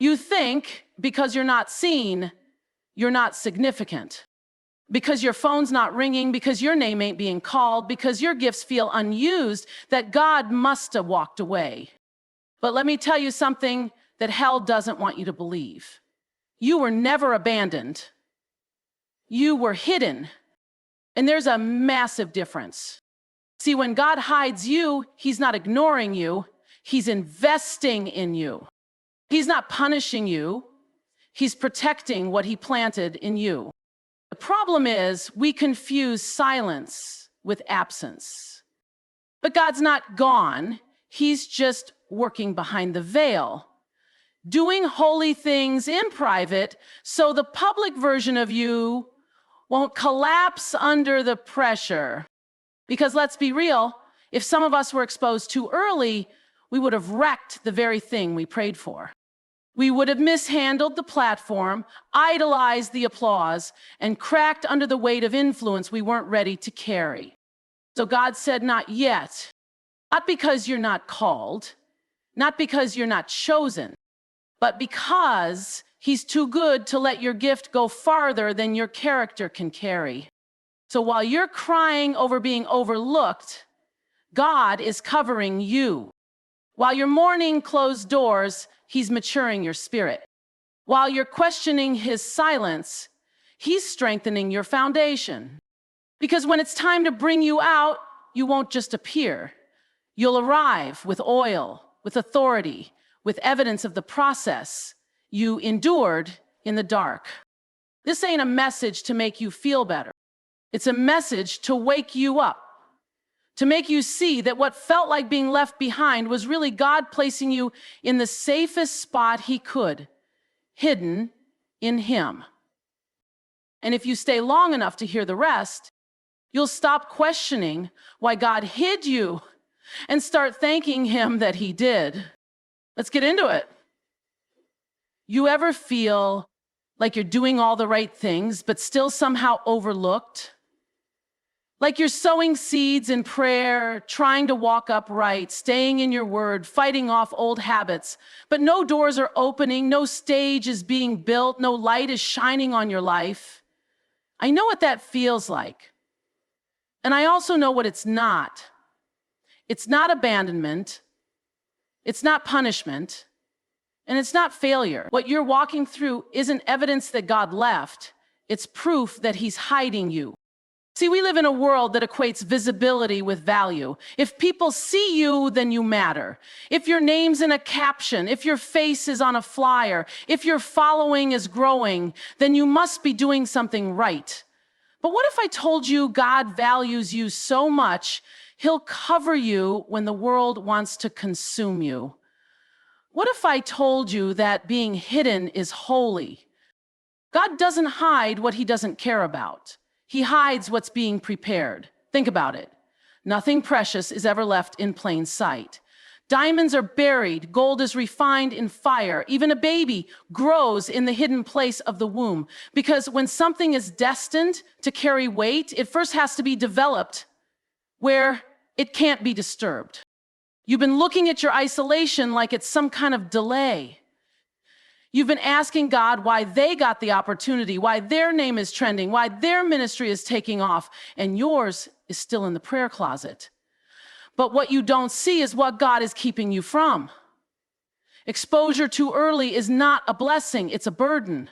You think because you're not seen, you're not significant. Because your phone's not ringing, because your name ain't being called, because your gifts feel unused, that God must have walked away. But let me tell you something that hell doesn't want you to believe. You were never abandoned. You were hidden. And there's a massive difference. See, when God hides you, he's not ignoring you. He's investing in you. He's not punishing you. He's protecting what he planted in you. The problem is we confuse silence with absence. But God's not gone. He's just working behind the veil, doing holy things in private so the public version of you won't collapse under the pressure. Because let's be real, if some of us were exposed too early, we would have wrecked the very thing we prayed for. We would have mishandled the platform, idolized the applause, and cracked under the weight of influence we weren't ready to carry. So God said, not yet. Not because you're not called, not because you're not chosen, but because he's too good to let your gift go farther than your character can carry. So while you're crying over being overlooked, God is covering you. While you're mourning closed doors, he's maturing your spirit. While you're questioning his silence, he's strengthening your foundation. Because when it's time to bring you out, you won't just appear. You'll arrive with oil, with authority, with evidence of the process you endured in the dark. This ain't a message to make you feel better. It's a message to wake you up, to make you see that what felt like being left behind was really God placing you in the safest spot he could, hidden in him. And if you stay long enough to hear the rest, you'll stop questioning why God hid you and start thanking him that he did. Let's get into it. You ever feel like you're doing all the right things, but still somehow overlooked? Like you're sowing seeds in prayer, trying to walk upright, staying in your word, fighting off old habits, but no doors are opening, no stage is being built, no light is shining on your life. I know what that feels like. And I also know what it's not. It's not abandonment. It's not punishment. And it's not failure. What you're walking through isn't evidence that God left. It's proof that he's hiding you. See, we live in a world that equates visibility with value. If people see you, then you matter. If your name's in a caption, if your face is on a flyer, if your following is growing, then you must be doing something right. But what if I told you God values you so much, he'll cover you when the world wants to consume you? What if I told you that being hidden is holy? God doesn't hide what he doesn't care about. He hides what's being prepared. Think about it. Nothing precious is ever left in plain sight. Diamonds are buried, gold is refined in fire. Even a baby grows in the hidden place of the womb. Because when something is destined to carry weight, it first has to be developed where it can't be disturbed. You've been looking at your isolation like it's some kind of delay. You've been asking God why they got the opportunity, why their name is trending, why their ministry is taking off, and yours is still in the prayer closet. But what you don't see is what God is keeping you from. Exposure too early is not a blessing, it's a burden.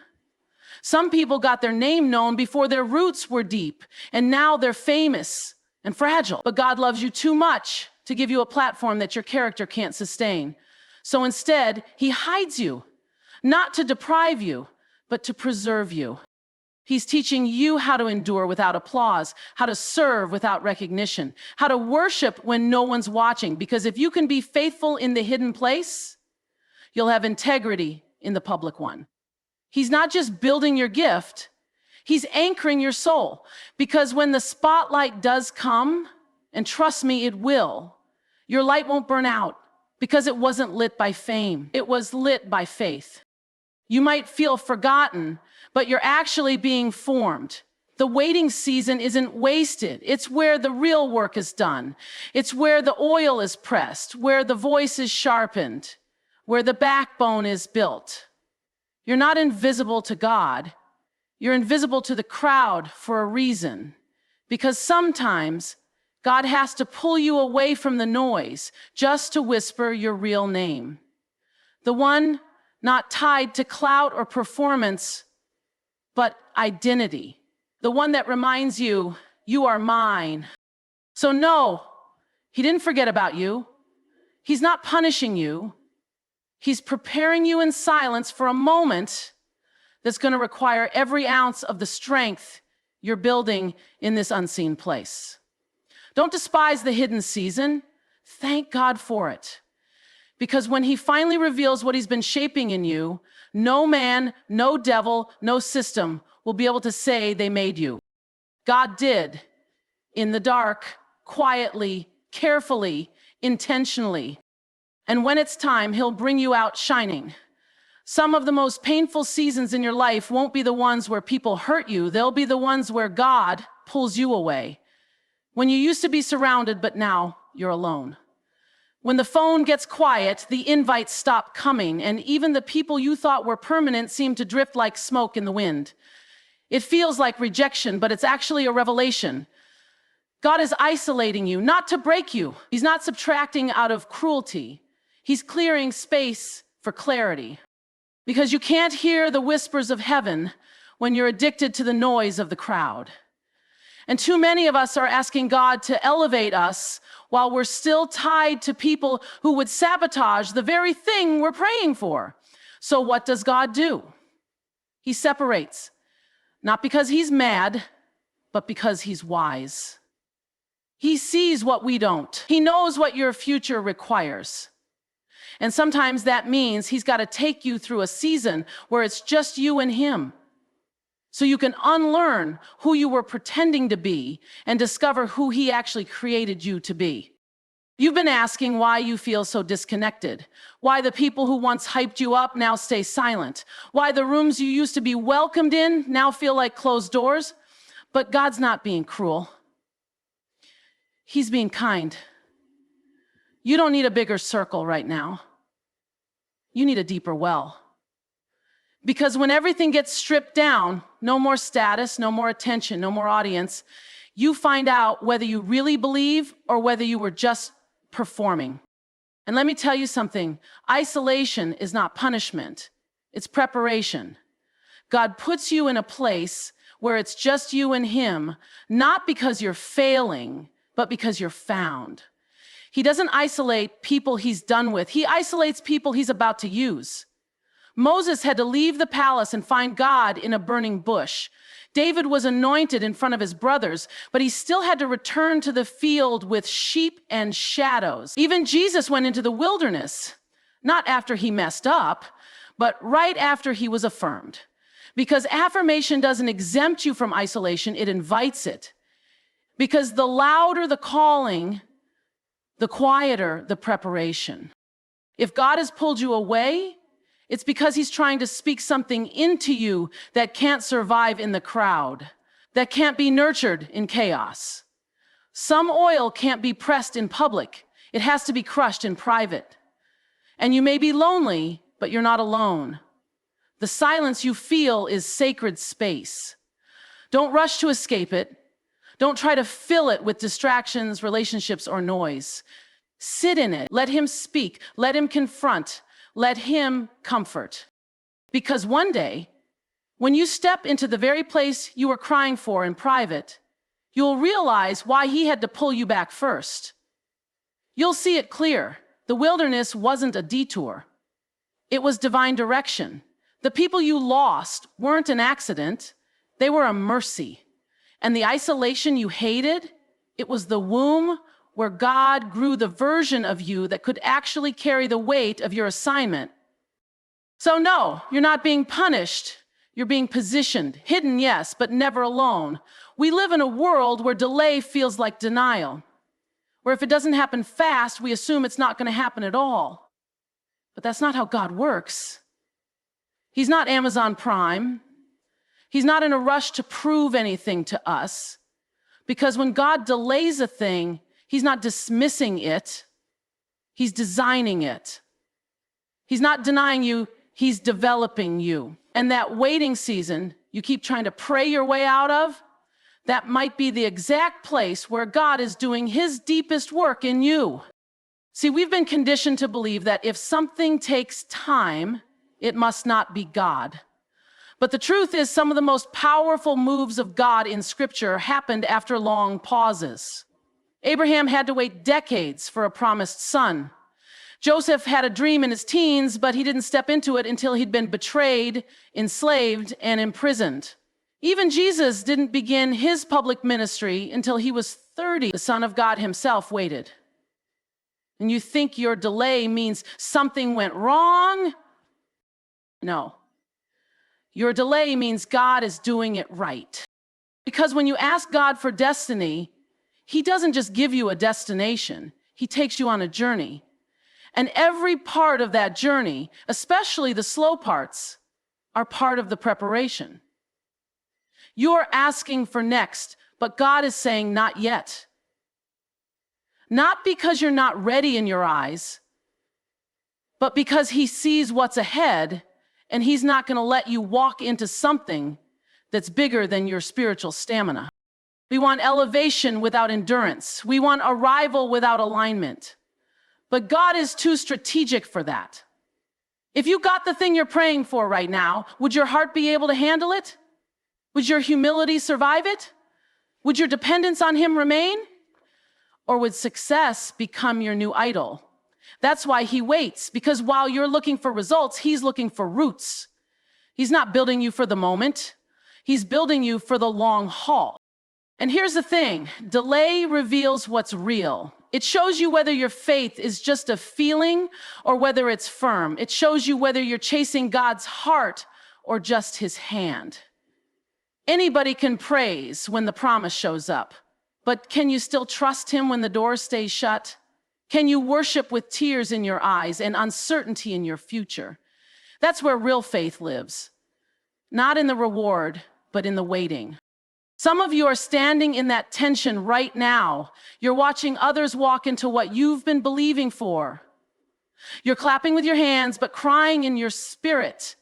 Some people got their name known before their roots were deep, and now they're famous and fragile. But God loves you too much to give you a platform that your character can't sustain. So instead, he hides you. Not to deprive you, but to preserve you. He's teaching you how to endure without applause, how to serve without recognition, how to worship when no one's watching. Because if you can be faithful in the hidden place, you'll have integrity in the public one. He's not just building your gift, he's anchoring your soul. Because when the spotlight does come, and trust me, it will, your light won't burn out because it wasn't lit by fame. It was lit by faith. You might feel forgotten, but you're actually being formed. The waiting season isn't wasted. It's where the real work is done. It's where the oil is pressed, where the voice is sharpened, where the backbone is built. You're not invisible to God. You're invisible to the crowd for a reason. Because sometimes God has to pull you away from the noise just to whisper your real name. The one not tied to clout or performance, but identity. The one that reminds you, you are mine. So no, he didn't forget about you. He's not punishing you. He's preparing you in silence for a moment that's going to require every ounce of the strength you're building in this unseen place. Don't despise the hidden season. Thank God for it. Because when he finally reveals what he's been shaping in you, no man, no devil, no system will be able to say they made you. God did, in the dark, quietly, carefully, intentionally. And when it's time, he'll bring you out shining. Some of the most painful seasons in your life won't be the ones where people hurt you. They'll be the ones where God pulls you away. When you used to be surrounded, but now you're alone. When the phone gets quiet, the invites stop coming, and even the people you thought were permanent seem to drift like smoke in the wind. It feels like rejection, but it's actually a revelation. God is isolating you, not to break you. He's not subtracting out of cruelty. He's clearing space for clarity. Because you can't hear the whispers of heaven when you're addicted to the noise of the crowd. And too many of us are asking God to elevate us while we're still tied to people who would sabotage the very thing we're praying for. So what does God do? He separates, not because he's mad, but because he's wise. He sees what we don't. He knows what your future requires. And sometimes that means he's got to take you through a season where it's just you and him, so you can unlearn who you were pretending to be and discover who he actually created you to be. You've been asking why you feel so disconnected, why the people who once hyped you up now stay silent, why the rooms you used to be welcomed in now feel like closed doors. But God's not being cruel. He's being kind. You don't need a bigger circle right now. You need a deeper well. Because when everything gets stripped down, no more status, no more attention, no more audience, you find out whether you really believe or whether you were just performing. And let me tell you something, isolation is not punishment, it's preparation. God puts you in a place where it's just you and him, not because you're failing, but because you're found. He doesn't isolate people he's done with. He isolates people he's about to use. Moses had to leave the palace and find God in a burning bush. David was anointed in front of his brothers, but he still had to return to the field with sheep and shadows. Even Jesus went into the wilderness, not after he messed up, but right after he was affirmed. Because affirmation doesn't exempt you from isolation, it invites it. Because the louder the calling, the quieter the preparation. If God has pulled you away, it's because he's trying to speak something into you that can't survive in the crowd, that can't be nurtured in chaos. Some oil can't be pressed in public. It has to be crushed in private. And you may be lonely, but you're not alone. The silence you feel is sacred space. Don't rush to escape it. Don't try to fill it with distractions, relationships, or noise. Sit in it. Let him speak. Let him confront. Let him comfort. Because one day, when you step into the very place you were crying for in private, you'll realize why he had to pull you back first. You'll see it clear. The wilderness wasn't a detour. It was divine direction. The people you lost weren't an accident. They were a mercy. And the isolation you hated, it was the womb where God grew the version of you that could actually carry the weight of your assignment. So no, you're not being punished. You're being positioned. Hidden, yes, but never alone. We live in a world where delay feels like denial, where if it doesn't happen fast, we assume it's not going to happen at all. But that's not how God works. He's not Amazon Prime. He's not in a rush to prove anything to us. Because when God delays a thing, he's not dismissing it. He's designing it. He's not denying you. He's developing you. And that waiting season you keep trying to pray your way out of, that might be the exact place where God is doing his deepest work in you. See, we've been conditioned to believe that if something takes time, it must not be God. But the truth is, some of the most powerful moves of God in Scripture happened after long pauses. Abraham had to wait decades for a promised son. Joseph had a dream in his teens, but he didn't step into it until he'd been betrayed, enslaved, and imprisoned. Even Jesus didn't begin his public ministry until he was 30. The Son of God himself waited. And you think your delay means something went wrong? No. Your delay means God is doing it right. Because when you ask God for destiny, he doesn't just give you a destination. He takes you on a journey. And every part of that journey, especially the slow parts, are part of the preparation. You're asking for next, but God is saying not yet. Not because you're not ready in your eyes, but because he sees what's ahead, and he's not going to let you walk into something that's bigger than your spiritual stamina. We want elevation without endurance. We want arrival without alignment. But God is too strategic for that. If you got the thing you're praying for right now, would your heart be able to handle it? Would your humility survive it? Would your dependence on him remain? Or would success become your new idol? That's why he waits, because while you're looking for results, he's looking for roots. He's not building you for the moment. He's building you for the long haul. And here's the thing, delay reveals what's real. It shows you whether your faith is just a feeling or whether it's firm. It shows you whether you're chasing God's heart or just his hand. Anybody can praise when the promise shows up, but can you still trust him when the door stays shut? Can you worship with tears in your eyes and uncertainty in your future? That's where real faith lives. Not in the reward, but in the waiting. Some of you are standing in that tension right now. You're watching others walk into what you've been believing for. You're clapping with your hands, but crying in your spirit.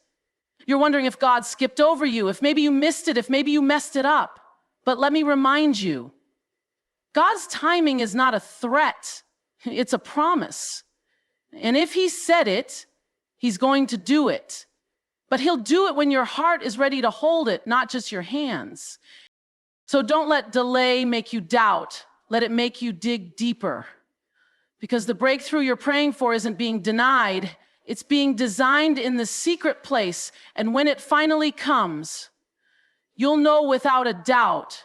You're wondering if God skipped over you, if maybe you missed it, if maybe you messed it up. But let me remind you, God's timing is not a threat. It's a promise. And if he said it, he's going to do it. But he'll do it when your heart is ready to hold it, not just your hands. So don't let delay make you doubt. Let it make you dig deeper. Because the breakthrough you're praying for isn't being denied. It's being designed in the secret place. And when it finally comes, you'll know without a doubt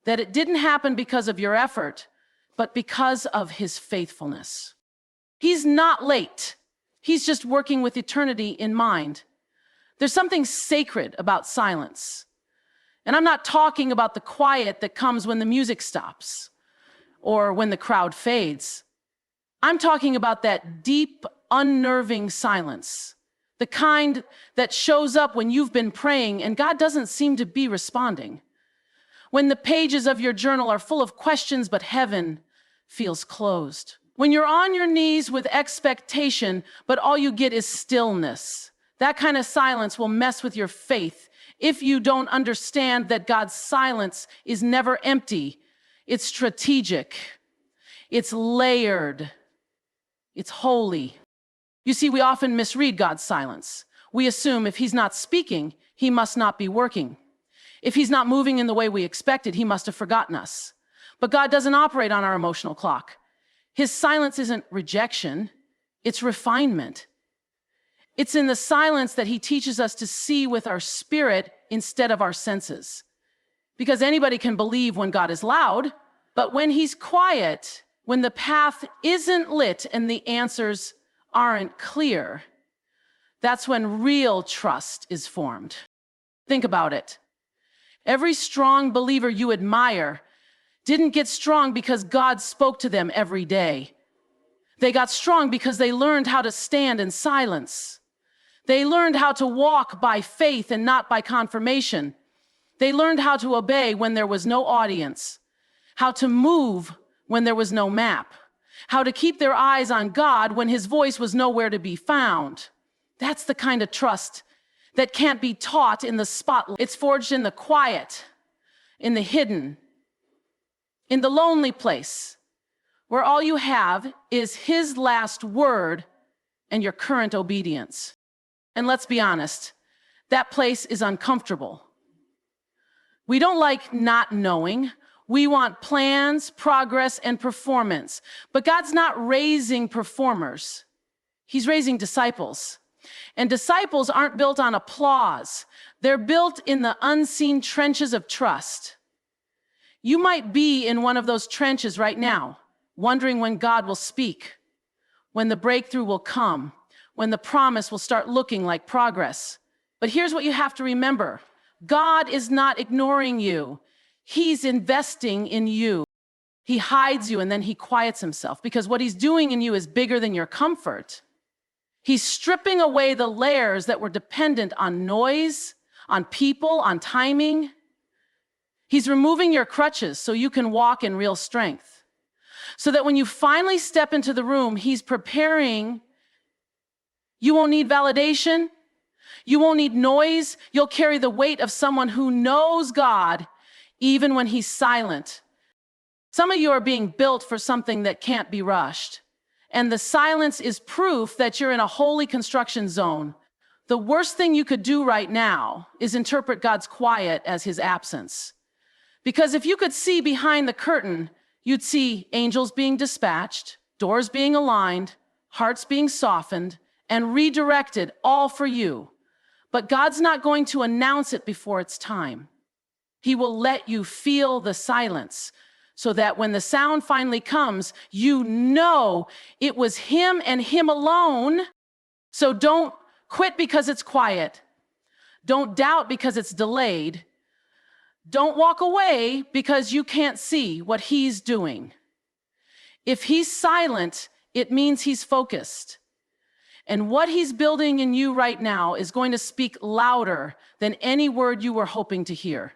that it didn't happen because of your effort, but because of his faithfulness. He's not late. He's just working with eternity in mind. There's something sacred about silence. And I'm not talking about the quiet that comes when the music stops or when the crowd fades. I'm talking about that deep, unnerving silence, the kind that shows up when you've been praying and God doesn't seem to be responding. When the pages of your journal are full of questions, but heaven feels closed. When you're on your knees with expectation, but all you get is stillness. That kind of silence will mess with your faith if you don't understand that God's silence is never empty. It's strategic. It's layered. It's holy. You see, we often misread God's silence. We assume if he's not speaking, he must not be working. If he's not moving in the way we expected, he must have forgotten us. But God doesn't operate on our emotional clock. His silence isn't rejection, it's refinement. It's in the silence that he teaches us to see with our spirit instead of our senses. Because anybody can believe when God is loud, but when he's quiet, when the path isn't lit and the answers aren't clear, that's when real trust is formed. Think about it. Every strong believer you admire didn't get strong because God spoke to them every day. They got strong because they learned how to stand in silence. They learned how to walk by faith and not by confirmation. They learned how to obey when there was no audience, how to move when there was no map, how to keep their eyes on God when his voice was nowhere to be found. That's the kind of trust that can't be taught in the spotlight. It's forged in the quiet, in the hidden, in the lonely place, where all you have is his last word and your current obedience. And let's be honest, that place is uncomfortable. We don't like not knowing. We want plans, progress, and performance. But God's not raising performers. He's raising disciples. And disciples aren't built on applause. They're built in the unseen trenches of trust. You might be in one of those trenches right now, wondering when God will speak, when the breakthrough will come, when the promise will start looking like progress. But here's what you have to remember. God is not ignoring you. He's investing in you. He hides you and then he quiets himself because what he's doing in you is bigger than your comfort. He's stripping away the layers that were dependent on noise, on people, on timing. He's removing your crutches so you can walk in real strength. So that when you finally step into the room, he's preparing. You won't need validation. You won't need noise. You'll carry the weight of someone who knows God even when he's silent. Some of you are being built for something that can't be rushed. And the silence is proof that you're in a holy construction zone. The worst thing you could do right now is interpret God's quiet as his absence. Because if you could see behind the curtain, you'd see angels being dispatched, doors being aligned, hearts being softened, and redirected, all for you. But God's not going to announce it before it's time. He will let you feel the silence so that when the sound finally comes, you know it was him and him alone. So don't quit because it's quiet. Don't doubt because it's delayed. Don't walk away because you can't see what he's doing. If he's silent, it means he's focused. And what he's building in you right now is going to speak louder than any word you were hoping to hear.